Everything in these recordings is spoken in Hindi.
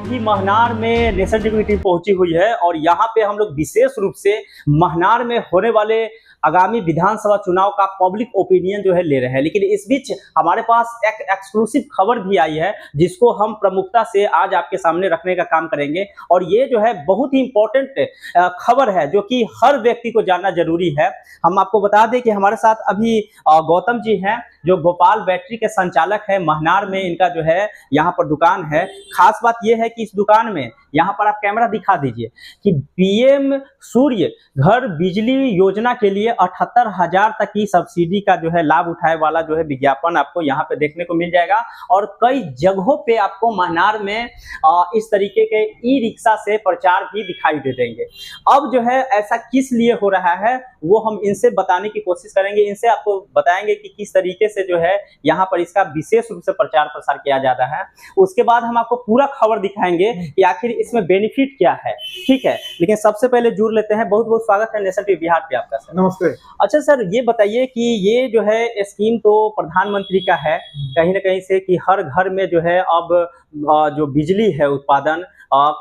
अभी महनार में नेशनल टीवी की टीम पहुंची हुई है और यहाँ पे हम लोग विशेष रूप से महनार में होने वाले आगामी विधानसभा चुनाव का पब्लिक ओपिनियन जो है ले रहे हैं। लेकिन इस बीच हमारे पास एक एक्सक्लूसिव खबर भी आई है जिसको हम प्रमुखता से आज आपके सामने रखने का काम करेंगे। और ये जो है बहुत ही इंपॉर्टेंट खबर है जो कि हर व्यक्ति को जानना जरूरी है। हम आपको बता दें कि हमारे साथ अभी गौतम जी हैं जो गोपाल बैटरी के संचालक है। महनार में इनका जो है यहाँ पर दुकान है। खास बात यह है कि इस दुकान में यहाँ पर आप कैमरा दिखा दीजिए कि पीएम सूर्य घर बिजली योजना के लिए 78,000 तक की सब्सिडी का जो है लाभ उठाए वाला जो है विज्ञापन आपको यहाँ पे देखने को मिल जाएगा। और कई जगहों पे आपको महनार में इस तरीके के ई रिक्शा से प्रचार भी दिखाई दे देंगे। अब जो है ऐसा किस लिए हो रहा है वो हम इनसे बताने की कोशिश करेंगे। इनसे आपको बताएंगे कि किस तरीके से जो है यहाँ पर इसका विशेष रूप से प्रचार प्रसार किया जा रहा है। उसके बाद हम आपको पूरा खबर दिखाएंगे कि आखिर इसमें बेनिफिट क्या है। ठीक है, लेकिन सबसे पहले जुड़ लेते हैं। बहुत बहुत स्वागत है नेशनल टीवी बिहार पे आपका सर। नमस्ते। अच्छा सर, ये बताइए कि ये जो है स्कीम तो प्रधानमंत्री का है कहीं ना कहीं से कि हर घर में जो है अब जो बिजली है उत्पादन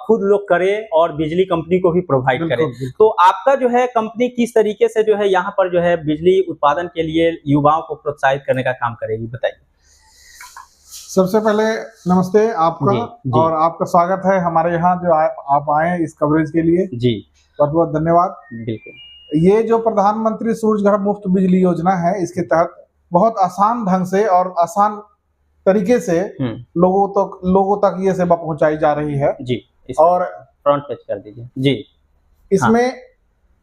खुद लोग करे और बिजली कंपनी को भी प्रोवाइड करे। तो आपका जो है कंपनी किस तरीके से जो है यहाँ पर जो है बिजली उत्पादन के लिए युवाओं को प्रोत्साहित करने का काम करेगी, बताइए। सबसे पहले नमस्ते आपका जी। और आपका स्वागत है हमारे यहाँ जो आप आए इस कवरेज के लिए जी, बहुत बहुत धन्यवाद। बिल्कुल, ये जो प्रधानमंत्री सूर्य घर मुफ्त बिजली योजना है इसके तहत बहुत आसान ढंग से और आसान तरीके से लोगों तक ये सेवा पहुंचाई जा रही है जी। और फ्रंट पेज कर दीजिए जी। इसमें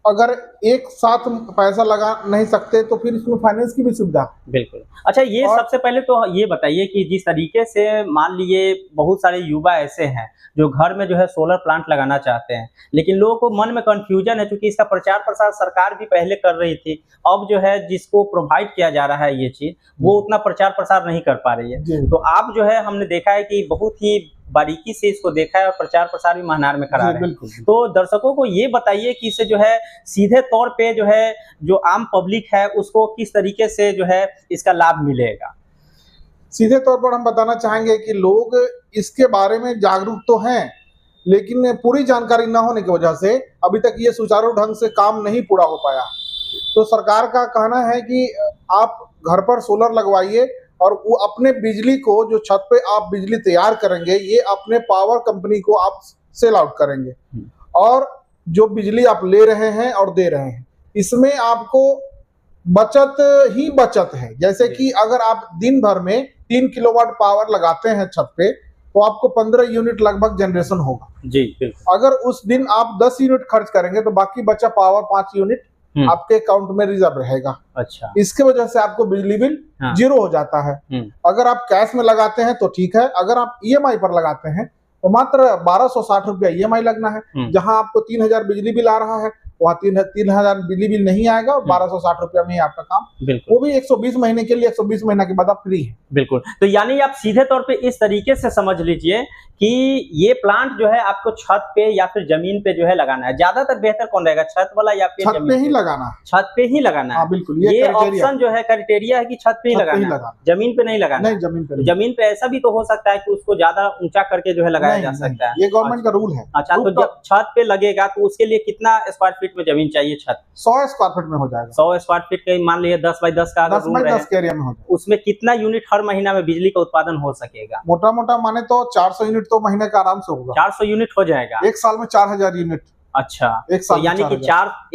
अगर एक साथ पैसा लगा नहीं सकते तो फिर इसमें फाइनेंस की भी सुविधा। बिल्कुल। अच्छा, ये सबसे पहले तो ये बताइए कि जिस तरीके से मान लीजिए बहुत सारे युवा ऐसे हैं जो घर में जो है सोलर प्लांट लगाना चाहते हैं, लेकिन लोगों को मन में कंफ्यूजन है क्योंकि इसका प्रचार प्रसार सरकार भी पहले कर रही थी। अब जो है जिसको प्रोवाइड किया जा रहा है ये चीज वो उतना प्रचार प्रसार नहीं कर पा रही है। तो आप जो है हमने देखा है कि बहुत ही बारीकी से इसको देखा है और प्रचार प्रसार भी महनार में करा रहे हैं। तो दर्शकों को ये बताइए कि इससे जो है सीधे तौर पे जो है जो आम पब्लिक है उसको किस तरीके से जो है इसका लाभ मिलेगा। सीधे तौर पर हम बताना चाहेंगे कि लोग इसके बारे में जागरूक तो हैं लेकिन पूरी जानकारी न होने की वजह से अभी तक ये सुचारू ढंग से काम नहीं पूरा हो पाया। तो सरकार का कहना है कि आप घर पर सोलर लगवाइए और वो अपने बिजली को जो छत पे आप बिजली तैयार करेंगे ये अपने पावर कंपनी को आप सेल आउट करेंगे और जो बिजली आप ले रहे हैं और दे रहे हैं इसमें आपको बचत ही बचत है। जैसे कि अगर आप दिन भर में 3 किलोवाट पावर लगाते हैं छत पे तो आपको 15 यूनिट लगभग जनरेशन होगा जी। अगर उस दिन आप 10 यूनिट खर्च करेंगे तो बाकी बचा पावर 5 यूनिट आपके अकाउंट में रिजर्व रहेगा। अच्छा, इसके वजह से आपको बिजली बिल जीरो हो जाता है। अगर आप कैश में लगाते हैं तो ठीक है, अगर आप ईएमआई पर लगाते हैं तो मात्र 1260 रुपया ईएमआई लगना है। जहां आपको 3000 बिजली बिल आ रहा है वहाँ 3000 बिजली बिल नहीं आएगा और 1260 रुपया में आपका काम, वो भी 120 महीने के लिए। 120 महीना के बाद आप फ्री है। बिल्कुल, तो यानी आप सीधे तौर पे इस तरीके से समझ लीजिए कि ये प्लांट जो है आपको छत पे या फिर जमीन पे जो है लगाना है। ज्यादातर बेहतर कौन रहेगा, छत वाला या फिर छत पे ही लगाना? छत पे ही लगाना है। बिल्कुल, ये ऑप्शन जो है क्राइटेरिया है कि छत पे ही लगाना है, जमीन पे नहीं लगाना। नहीं, जमीन पे। जमीन पे ऐसा भी तो हो सकता है कि उसको ज्यादा ऊंचा करके जो है लगाया जा सकता है, ये गवर्नमेंट का रूल है। अच्छा, तो जब छत पे लगेगा तो उसके लिए कितना स्क्वायर फीट में जमीन चाहिए? छत 100 स्क्वायर फीट में हो जाएगा। 100 स्क्वायर फीट का मान लीजिए 10 बाई 10 का अगर रूम है, 10 के एरिया में हो जाएगा। उसमें कितना यूनिट हर महीना में बिजली का उत्पादन हो सकेगा? मोटा मोटा माने तो 400 यूनिट तो महीने का आराम से होगा। 400 यूनिट हो जाएगा एक साल में 4000 यूनिट। अच्छा, एक साल तो यानी कि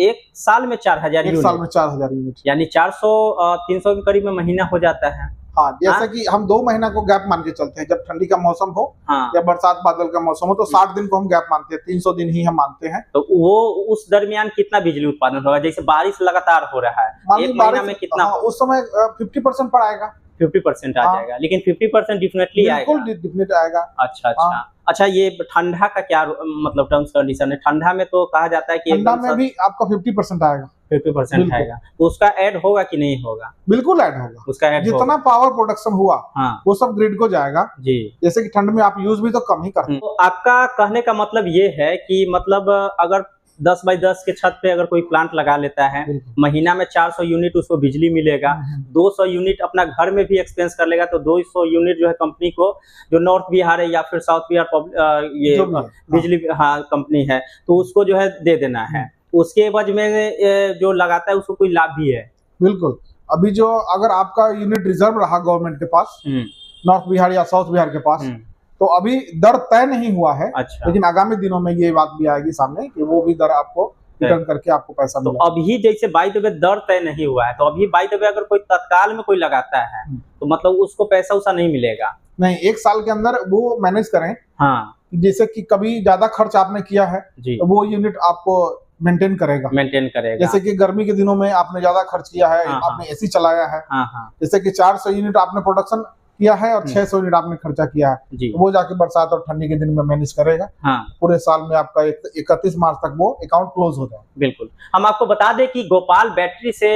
एक साल में 4000 यूनिट। एक साल में 4000 यूनिट यानी 400-300 के करीब में महीना हो जाता है। हाँ, जैसे कि हम 2 महीना को गैप मान के चलते हैं। जब ठंडी का मौसम हो या बरसात बादल का मौसम हो तो 60 दिन को हम गैप मानते हैं, 300 दिन ही हम मानते हैं। तो वो उस दरमियान कितना बिजली उत्पादन होगा? जैसे बारिश लगातार हो रहा है, एक महीना में कितना? उस समय 50% पर आएगा। 50% आ जाएगा, लेकिन 50% डिफिनेटली आएगा। डेफिनेटली आएगा। अच्छा। अच्छा, ये ठंडा का क्या मतलब टर्म्स कंडीशन है? ठंडा में तो कहा जाता है कि ठंडा में भी आपका 50% आएगा। 50% आएगा, तो उसका ऐड होगा कि नहीं होगा? बिल्कुल ऐड होगा। उसका ऐड जितना पावर प्रोडक्शन हुआ वो सब ग्रिड को जाएगा जी। जैसे कि ठंड में आप यूज भी तो कम ही करते हैं। तो आपका कहने का मतलब ये है कि मतलब अगर 10 बाई 10 के छत पे अगर कोई प्लांट लगा लेता है, महीना में 400 यूनिट उसको बिजली मिलेगा, 200 यूनिट अपना घर में भी एक्सपेंस कर लेगा, तो 200 यूनिट जो है कंपनी को, जो नॉर्थ बिहार है या फिर साउथ बिहार ये बिजली कंपनी है, तो उसको जो है दे देना है। उसके एवज में जो लगाता है उसको कोई लाभ भी है। बिल्कुल। अभी जो अगर आपका यूनिट रिजर्व रहा गवर्नमेंट के पास, नॉर्थ बिहार या साउथ बिहार के पास, तो अभी दर तय नहीं हुआ है। अच्छा। लेकिन आगामी दिनों में ये बात भी आएगी सामने कि वो भी दर आपको रिटर्न करके आपको पैसा तो अभी जैसे बाय द वे दर तय नहीं हुआ है, तो अभी बाय द वे अगर कोई तत्काल में कोई लगाता है तो मतलब उसको पैसा उसा नहीं मिलेगा? नहीं, 1 साल के अंदर वो मैनेज करें। हाँ, जैसे कि कभी ज्यादा खर्च आपने किया है तो वो यूनिट आपको मेंटेन करेगा। जैसे कि गर्मी के दिनों में आपने ज्यादा खर्च किया है, आपने एसी चलाया है, जैसे कि 400 यूनिट आपने प्रोडक्शन किया है और 600 यूनिट आपने खर्चा किया है, तो वो जाके बरसात और ठंडी के दिन में मैनेज करेगा। पूरे साल में आपका 31 मार्च तक वो अकाउंट क्लोज हो जाए। बिल्कुल। हम आपको बता दें कि गोपाल बैटरी से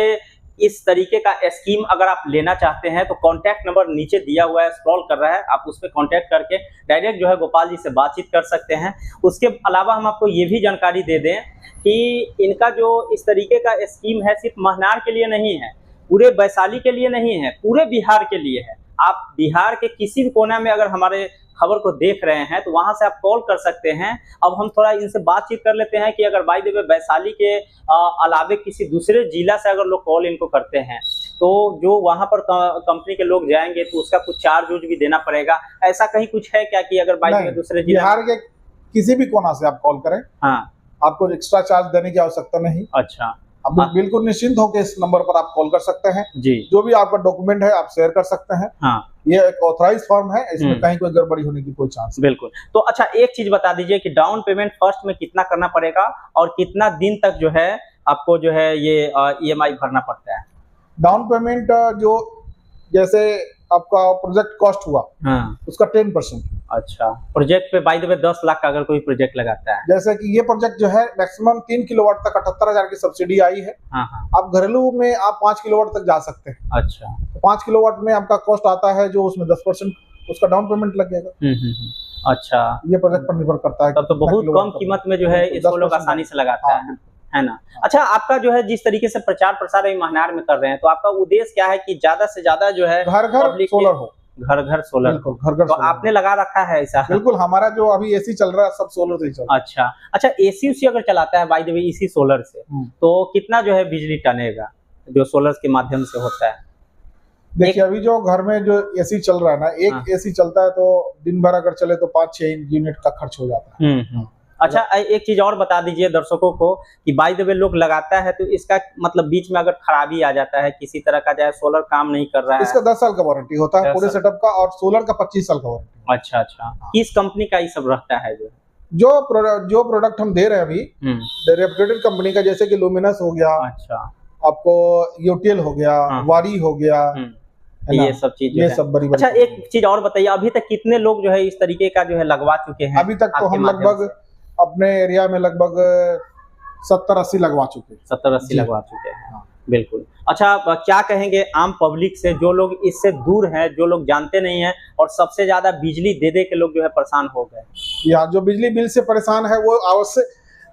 इस तरीके का स्कीम अगर आप लेना चाहते हैं तो कॉन्टैक्ट नंबर नीचे दिया हुआ है, स्क्रॉल कर रहा है, आप उस पर कॉन्टैक्ट करके डायरेक्ट जो है गोपाल जी से बातचीत कर सकते हैं। उसके अलावा हम आपको ये भी जानकारी दे दें कि इनका जो इस तरीके का स्कीम है सिर्फ महनार के लिए नहीं है, पूरे वैशाली के लिए नहीं है, पूरे बिहार के लिए है। आप बिहार के किसी भी कोना में अगर हमारे खबर को देख रहे हैं तो वहां से आप कॉल कर सकते हैं। अब हम थोड़ा इनसे बातचीत कर लेते हैं कि अगर बाय द वे वैशाली के अलावे किसी दूसरे जिला से अगर लोग कॉल इनको करते हैं तो जो वहां पर कंपनी के लोग जाएंगे तो उसका कुछ चार्ज भी देना पड़ेगा, ऐसा कहीं कुछ है क्या कि अगर बाय द वे दूसरे जिला बिहार के किसी भी कोना से आप कॉल करें, हाँ, आपको एक्स्ट्रा चार्ज देने की आवश्यकता नहीं। अच्छा। आप बिल्कुल निश्चिंत होकर इस नंबर पर आप कॉल कर सकते हैं जी। जो भी आपका डॉक्यूमेंट है आप शेयर कर सकते हैं। हाँ। ये एक ऑथराइज फॉर्म है, इसमें कहीं कोई गड़बड़ी होने की कोई चांस। बिल्कुल। तो अच्छा, एक चीज बता दीजिए कि डाउन पेमेंट फर्स्ट में कितना करना पड़ेगा और कितना दिन तक जो है आपको जो है ये EMI भरना पड़ता है? डाउन पेमेंट जो जैसे आपका प्रोजेक्ट कॉस्ट हुआ, हाँ, उसका 10%। अच्छा। प्रोजेक्ट पे बाय द वे 10 लाख का अगर कोई प्रोजेक्ट लगाता है, जैसे कि ये प्रोजेक्ट जो है मैक्सिमम 3 किलोवाट तक 78,000 की सब्सिडी आई है। हाँ हाँ। आप घरेलू में आप 5 किलोवाट तक जा सकते हैं। अच्छा। तो 5 किलोवाट में आपका कॉस्ट आता है जो उसमें 10% उसका डाउन पेमेंट लगेगा। अच्छा। ये प्रोजेक्ट पर निर्भर करता है। तब तो बहुत कम कीमत में जो है इसको लोग आसानी से लगाता है ना। अच्छा, आपका जो है जिस तरीके से प्रचार प्रसार महनार में कर रहे हैं तो आपका उद्देश्य क्या है कि ज्यादा से ज्यादा जो है घर घर सोलर हो? घर घर सोलर, घर घर। तो आपने लगा रखा है ऐसा? बिल्कुल, हमारा जो अभी एसी चल रहा है सब सोलर से ही चल रहा है। अच्छा अच्छा। एसी उसी अगर चलाता है बाय द वे इसी सोलर से तो कितना जो है बिजली टनेगा जो सोलर के माध्यम से होता है? देखिए, अभी जो घर में जो एसी चल रहा है ना, एक एसी चलता है तो दिन भर अगर चले तो 5-6 यूनिट का खर्च हो जाता है। अच्छा, एक चीज और बता दीजिए दर्शकों को कि बाय द वे लोग लगाता है तो इसका मतलब बीच में अगर खराबी आ जाता है किसी तरह का, चाहे सोलर काम नहीं कर रहा है, इसका 10 साल का वारंटी होता है पूरे सेटअप का, और सोलर का 25 साल का वारंटी। अच्छा अच्छा। किस कंपनी का ये सब रहता है? जो प्रोडक्ट हम दे रहे हैं अभी रेप्यूटेड कंपनी का, जैसे कि लुमिनस हो गया, अच्छा, आपको यूटीएल हो गया, वारी हो गया, ये सब चीज, ये सब बड़ी। अच्छा, एक चीज और बताइए, अभी तक कितने लोग जो है इस तरीके का जो है लगवा चुके हैं? अभी तक तो हम लगभग अपने एरिया में लगभग 70-80 लगवा चुके हैं। 70-80 लगवा चुके हैं। हाँ। बिल्कुल। अच्छा, क्या कहेंगे आम पब्लिक से, जो लोग इससे दूर हैं, जो लोग जानते नहीं हैं और सबसे ज्यादा बिजली दे दे के लोग जो है परेशान हो गए? या जो बिजली बिल से परेशान है वो अवश्य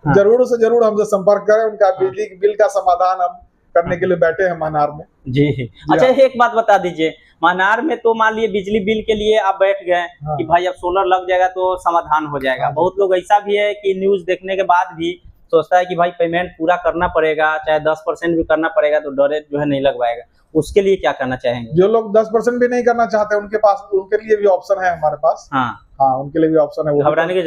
जरूर से जरूर हमसे संपर्क करें। उनका बिजली बिल का समाधान हम करने के लिए बैठे हैं महनार में। जी। अच्छा, एक बात बता दीजिए, महनार में तो मान लिए बिजली बिल के लिए आप बैठ गए कि भाई अब सोलर लग जाएगा तो समाधान हो जाएगा। बहुत लोग ऐसा भी है कि न्यूज देखने के बाद भी सोचता है कि भाई पेमेंट पूरा करना पड़ेगा, चाहे 10% भी करना पड़ेगा, तो डायरेक्ट जो है नहीं लगवाएगा। उसके लिए क्या करना चाहेंगे? जो लोग 10% भी नहीं करना चाहते उनके लिए भी ऑप्शन है हमारे पास। हाँ, उनके लिए भी ऑप्शन है, घबराने की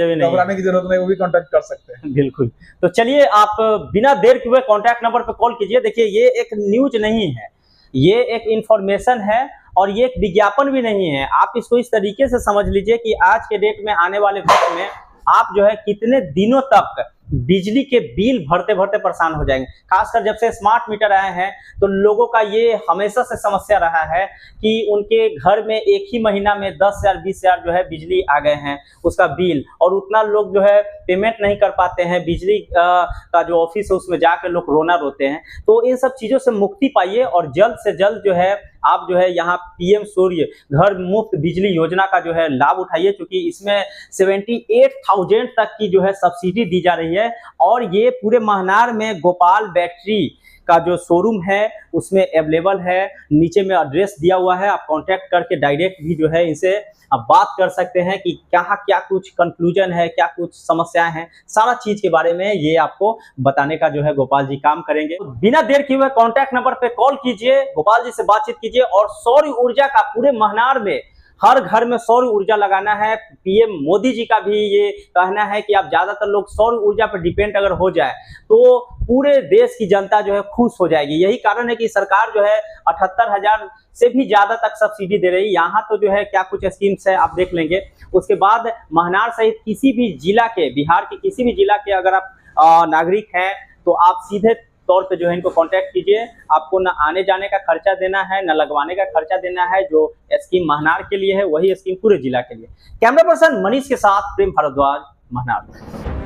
जरूरत नहीं, वो भी कांटेक्ट कर सकते हैं। बिल्कुल। तो चलिए, आप बिना देर के हुए कांटेक्ट नंबर पर कॉल कीजिए। देखिए, ये एक न्यूज नहीं है, ये एक इंफॉर्मेशन है और ये एक विज्ञापन भी नहीं है। आप इसको इस तरीके से समझ लीजिए कि आज के डेट में, आने वाले वक्त में आप जो है कितने दिनों तक बिजली के बिल भरते भरते परेशान हो जाएंगे। खासकर जब से स्मार्ट मीटर आए हैं तो लोगों का ये हमेशा से समस्या रहा है कि उनके घर में एक ही महीना में 10,000 20,000 जो है बिजली आ गए हैं उसका बिल, और उतना लोग जो है पेमेंट नहीं कर पाते हैं। बिजली का जो ऑफिस है उसमें जाकर लोग रोना रोते हैं। तो इन सब चीज़ों से मुक्ति पाइए और जल्द से जल्द जो है आप जो है यहाँ पीएम सूर्य घर मुफ्त बिजली योजना का जो है लाभ उठाइए, क्योंकि इसमें 78,000 तक की जो है सब्सिडी दी जा रही है। और ये पूरे महनार में गोपाल बैटरी का जो शोरूम है उसमें अवेलेबल है। नीचे में एड्रेस दिया हुआ है, आप कांटेक्ट करके डायरेक्ट भी जो है इनसे आप बात कर सकते हैं कि क्या कुछ कंक्लूजन है, क्या कुछ समस्याएं हैं, सारा चीज के बारे में ये आपको बताने का जो है गोपाल जी काम करेंगे। तो बिना देर किए हुए कांटेक्ट नंबर पे कॉल कीजिए, गोपाल जी से बातचीत कीजिए और सौर ऊर्जा का पूरे महनार में हर घर में सौर ऊर्जा लगाना है। पीएम मोदी जी का भी ये कहना है कि आप ज्यादातर लोग सौर ऊर्जा पर डिपेंड अगर हो जाए तो पूरे देश की जनता जो है खुश हो जाएगी। यही कारण है कि सरकार जो है 78,000 से भी ज्यादा तक सब्सिडी दे रही है। यहाँ तो जो है क्या कुछ स्कीम्स है आप देख लेंगे। उसके बाद महनार सहित किसी भी जिला के, बिहार के किसी भी जिला के अगर आप नागरिक हैं तो आप सीधे तौर पे जो है इनको कांटेक्ट कीजिए। आपको न आने जाने का खर्चा देना है, न लगवाने का खर्चा देना है। जो स्कीम महनार के लिए है वही स्कीम पूरे जिला के लिए। कैमरा पर्सन मनीष के साथ प्रेम भारद्वाज, महनार।